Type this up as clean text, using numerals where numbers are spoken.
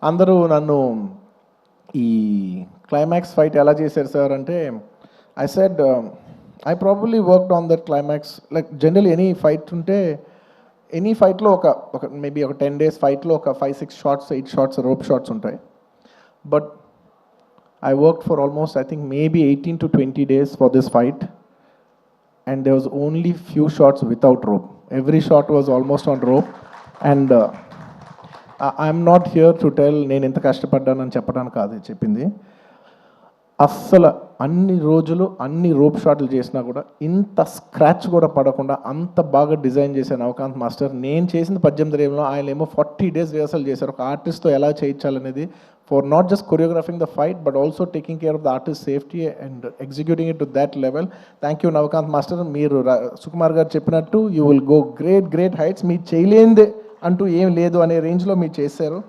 అందరూ నన్ను ఈ క్లైమాక్స్ ఫైట్ ఎలా చేశారు సార్ అంటే, I said I probably worked on that climax. Like general any fight ఉంటే ఎనీ ఫైట్లో ఒక మేబీ ఒక 10 days ఫైట్లో ఒక 5-6 షాట్స్ 8 షాట్స్ రోప్ షాట్స్ ఉంటాయి. But I worked for almost, I think, maybe 18 to 20 days for this fight, and there was only few shots without rope. Every shot was almost on rope, and I'm not here to tell నేను ఎంత కష్టపడ్డానని చెప్పడానికి కాదు చెప్పింది. అస్సలు అన్ని రోజులు అన్ని rope షాట్లు చేసినా కూడా ఇంత స్క్రాచ్ కూడా పడకుండా అంత బాగా డిజైన్ చేశాను నవకాంత్ మాస్టర్. నేను చేసిన 18 ఏమో ఆయన ఏమో 40 days రిహర్సల్ చేశారు ఒక ఆర్టిస్ట్తో ఎలా చేయించాలనేది, for not just choreographing the fight but also taking care of the artist safety and executing it to that level. Thank you Navakanth master. మీరు సుకుమార్ గారు చెప్పినట్టు you will go great heights. మీరు చేయలేనిదే అంటూ ఏం లేదు అనే రేంజ్లో మీరు చేశారు.